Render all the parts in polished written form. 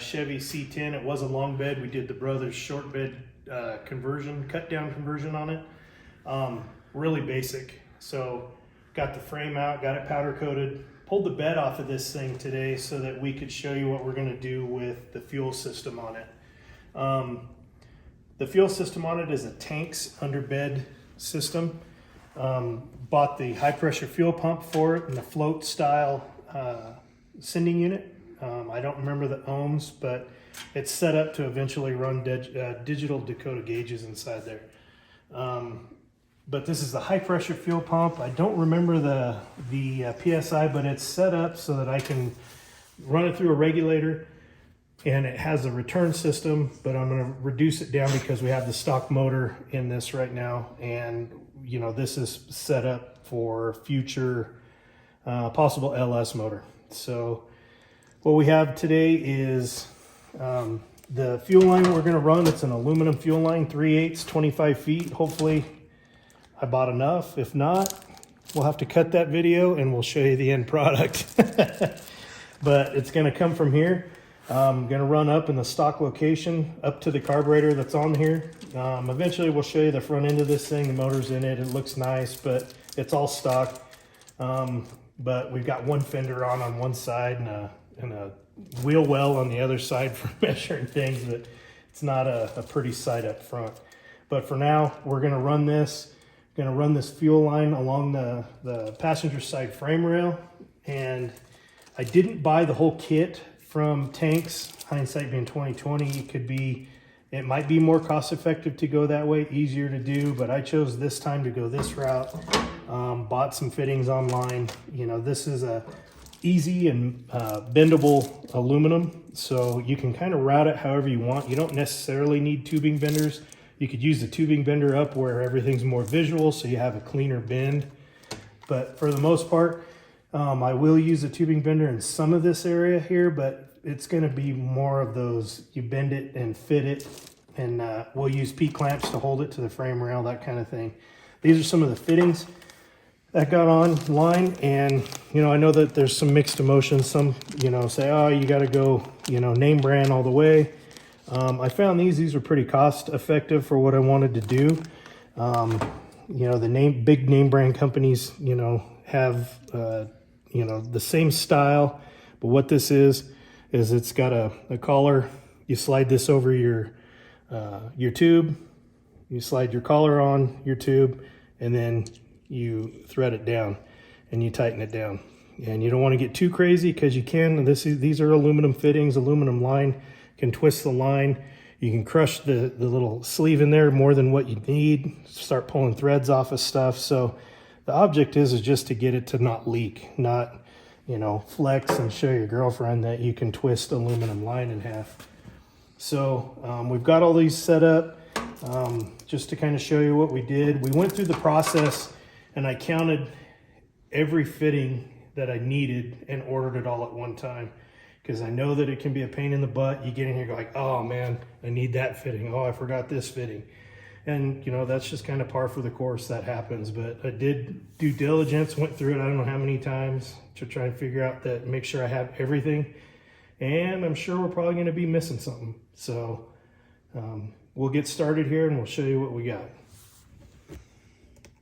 Chevy C10. It was a long bed. We did the Brothers short bed conversion, cut down conversion on it. Really basic. So got the frame out, got it powder coated, pulled the bed off of this thing today so that we could show you what we're gonna do with the fuel system on it. The fuel system on it is a tanks under bed system. Bought the high pressure fuel pump for it and the float style sending unit. I don't remember the ohms, but it's set up to eventually run digital Dakota gauges inside there. But this is the high pressure fuel pump. I don't remember the PSI, but it's set up so that I can run it through a regulator, and it has a return system, but I'm gonna reduce it down because we have the stock motor in this right now. And you know, this is set up for future possible LS motor. So what we have today is the fuel line that we're gonna run. It's an aluminum fuel line, 3/8, 25 feet. Hopefully I bought enough. If not, we'll have to cut that video and we'll show you the end product. But it's gonna come from here. I'm gonna run up in the stock location up to the carburetor that's on here. Eventually we'll show you the front end of this thing. The motor's in it. It looks nice, but it's all stock. But we've got one fender on one side and a wheel well on the other side for measuring things, but it's not a pretty sight up front. But for now, we're gonna run this. Gonna run this fuel line along the passenger side frame rail. And I didn't buy the whole kit from Tanks. Hindsight being 2020, it might be more cost effective to go that way, easier to do, but I chose this time to go this route. Bought some fittings online. You know, this is a easy and bendable aluminum, so you can kind of route it however you want. You don't necessarily need tubing benders. You could use the tubing bender up where everything's more visual, so you have a cleaner bend. But for the most part, I will use a tubing bender in some of this area here, but it's gonna be more of those, you bend it and fit it, and we'll use P-clamps to hold it to the frame rail, that kind of thing. These are some of the fittings that got online, and you know, I know that there's some mixed emotions. Some, you know, say, oh, you gotta go, you know, name brand all the way. I found these are pretty cost effective for what I wanted to do. You know, the big name brand companies, you know, have, you know, the same style, but what this is it's got a collar. You slide this over your tube, you slide your collar on your tube, and then you thread it down and you tighten it down. And you don't want to get too crazy because you can. These are aluminum fittings, aluminum line. Can twist the line. You can crush the little sleeve in there more than what you need. Start pulling threads off of stuff. So the object is just to get it to not leak, not, you know, flex and show your girlfriend that you can twist aluminum line in half. So we've got all these set up just to kind of show you what we did. We went through the process and I counted every fitting that I needed and ordered it all at one time. Because I know that it can be a pain in the butt. You get in here and go like, oh man, I need that fitting. Oh, I forgot this fitting. And you know, that's just kind of par for the course. That happens. But I did due diligence, went through it I don't know how many times to try and figure out that, make sure I have everything. And I'm sure we're probably going to be missing something. So we'll get started here and we'll show you what we got.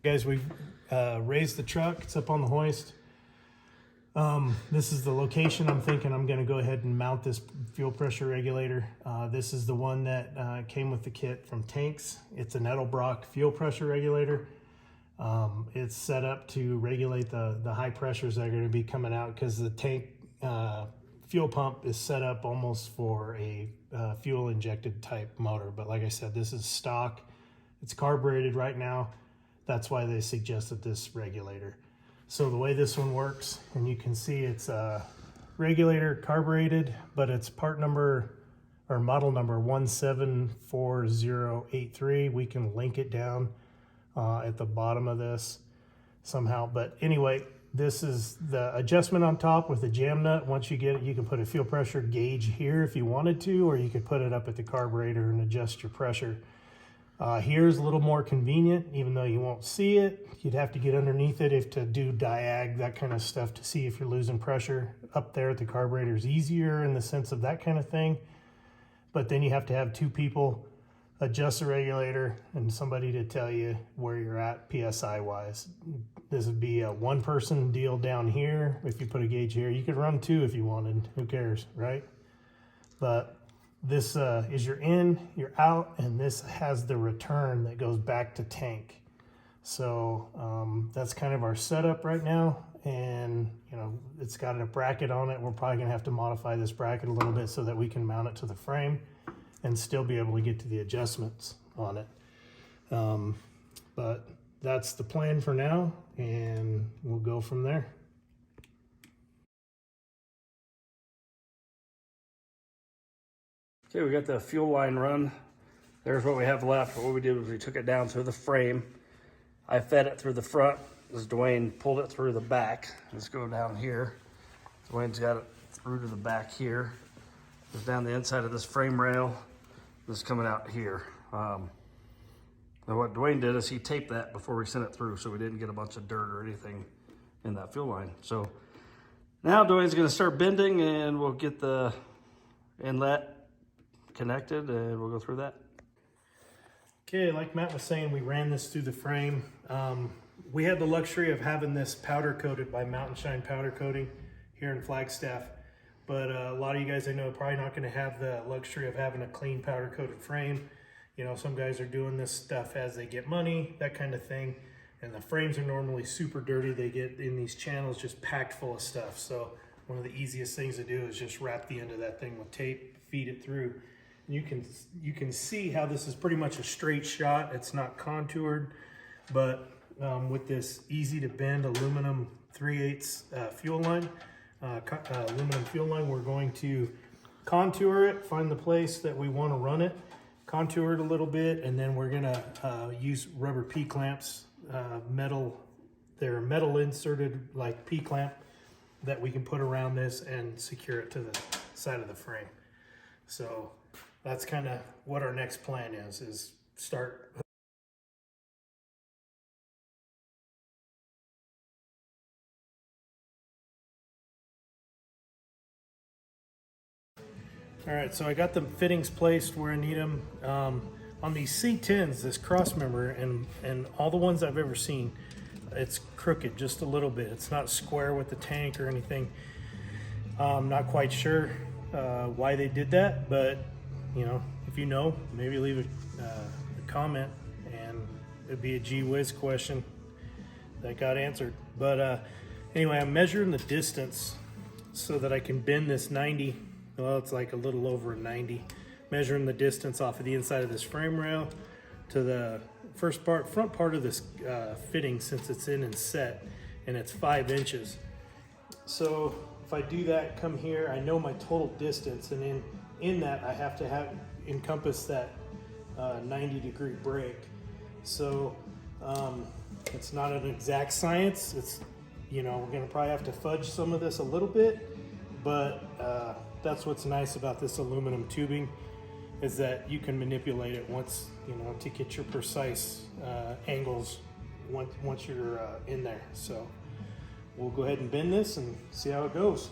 Guys, we've raised the truck. It's up on the hoist. This is the location I'm thinking I'm going to go ahead and mount this fuel pressure regulator. This is the one that came with the kit from Tanks. It's an Edelbrock fuel pressure regulator. It's set up to regulate the high pressures that are going to be coming out because the tank fuel pump is set up almost for a fuel injected type motor. But like I said, this is stock. It's carbureted right now. That's why they suggested this regulator. So the way this one works, and you can see it's a regulator carbureted, but it's part number or model number 174083. We can link it down at the bottom of this somehow. But anyway, this is the adjustment on top with the jam nut. Once you get it, you can put a fuel pressure gauge here if you wanted to, or you could put it up at the carburetor and adjust your pressure. Here's a little more convenient, even though you won't see it. You'd have to get underneath it if to do diag, that kind of stuff, to see if you're losing pressure. Up there at the carburetor is easier in the sense of that kind of thing. But then you have to have two people adjust the regulator and somebody to tell you where you're at PSI wise. This would be a one person deal down here. If you put a gauge here, you could run two if you wanted, who cares, right? But this is your in, your out, and this has the return that goes back to tank. So that's kind of our setup right now. And you know, it's got a bracket on it. We're probably gonna have to modify this bracket a little bit so that we can mount it to the frame and still be able to get to the adjustments on it. But that's the plan for now, and we'll go from there. Okay, we got the fuel line run. There's what we have left. What we did was we took it down through the frame. I fed it through the front as Dwayne pulled it through the back. Let's go down here. Dwayne's got it through to the back here. Goes down the inside of this frame rail. This is coming out here. Now what Dwayne did is he taped that before we sent it through so we didn't get a bunch of dirt or anything in that fuel line. So now Dwayne's gonna start bending and we'll get the inlet connected and we'll go through that. Okay, like Matt was saying, we ran this through the frame. We had the luxury of having this powder coated by Mountain Shine Powder Coating here in Flagstaff. But a lot of you guys I know are probably not gonna have the luxury of having a clean powder coated frame. You know, some guys are doing this stuff as they get money, that kind of thing. And the frames are normally super dirty. They get in these channels just packed full of stuff. So one of the easiest things to do is just wrap the end of that thing with tape, feed it through. And you can see how this is pretty much a straight shot. It's not contoured, but with this easy to bend aluminum 3/8 fuel line, aluminum fuel line, we're going to contour it, find the place that we want to run it, contour it a little bit, and then we're gonna use rubber P-clamps, they're metal inserted like P-clamp that we can put around this and secure it to the side of the frame. So that's kind of what our next plan is start. All right, so I got the fittings placed where I need them. On these C10s, this cross member, and all the ones I've ever seen, it's crooked just a little bit. It's not square with the tank or anything. I'm not quite sure why they did that, but you know, if you know, maybe leave a comment, and it'd be a gee whiz question that got answered. But anyway, I'm measuring the distance so that I can bend this 90. Well, it's like a little over a 90. Measuring the distance off of the inside of this frame rail to the front part of this fitting, since it's in and set, and it's 5 inches. So if I do that, come here, I know my total distance, and in that I have to encompass that 90-degree break. So it's not an exact science. It's, you know, we're gonna probably have to fudge some of this a little bit, but that's what's nice about this aluminum tubing, is that you can manipulate it once, you know, to get your precise angles once you're in there. So we'll go ahead and bend this and see how it goes.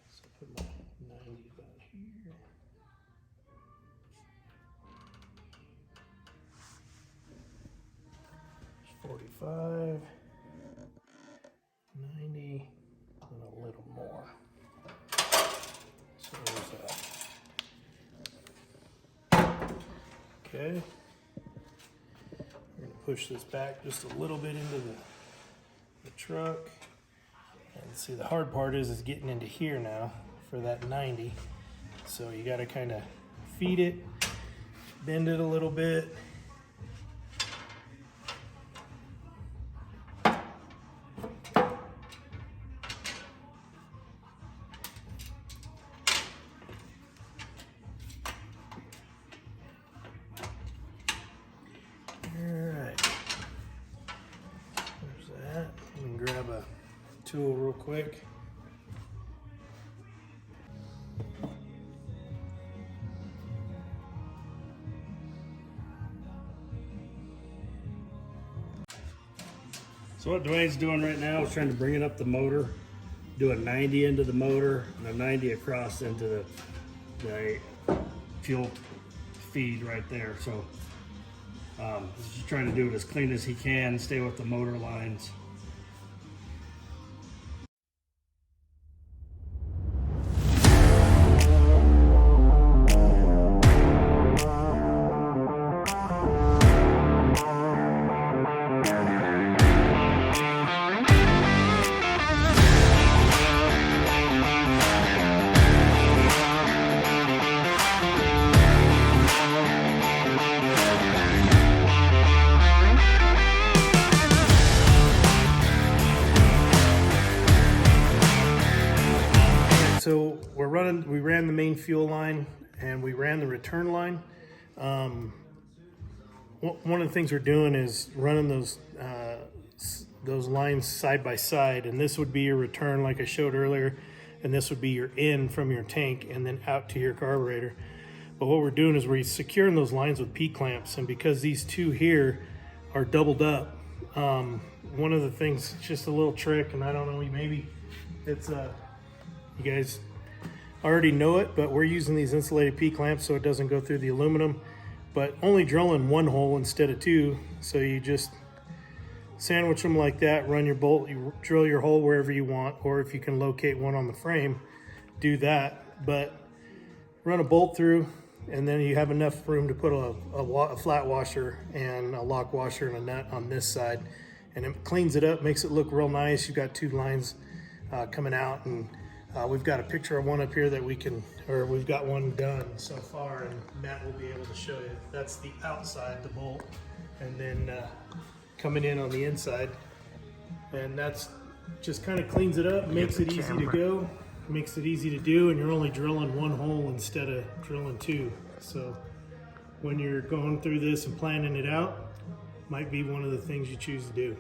So put my 90 down here. There's 45, 90, and a little more. So there's that. Okay. We're gonna push this back just a little bit into the truck. And see, the hard part is getting into here now for that 90. So you gotta kind of feed it, bend it a little bit. tool real quick. So what Dwayne's doing right now is trying to bring it up the motor, do a 90 into the motor and a 90 across into the fuel feed right there. So he's just trying to do it as clean as he can, stay with the motor lines. So we ran the main fuel line and we ran the return line. One of the things we're doing is running those lines side by side, and this would be your return like I showed earlier, and this would be your in from your tank and then out to your carburetor. But what we're doing is we're securing those lines with P-clamps, and because these two here are doubled up, one of the things, just a little trick, and I don't know, maybe it's you guys already know it, but we're using these insulated P-clamps so it doesn't go through the aluminum, but only drilling one hole instead of two. So you just sandwich them like that, run your bolt, you drill your hole wherever you want, or if you can locate one on the frame, do that. But run a bolt through, and then you have enough room to put a flat washer and a lock washer and a nut on this side, and it cleans it up, makes it look real nice. You've got two lines coming out, and we've got a picture of one up here that we've got one done so far, and Matt will be able to show you. That's the outside, the bolt, and then coming in on the inside, and that's just kind of cleans it up, makes it easy to go, makes it easy to do, and you're only drilling one hole instead of drilling two. So when you're going through this and planning it out, might be one of the things you choose to do.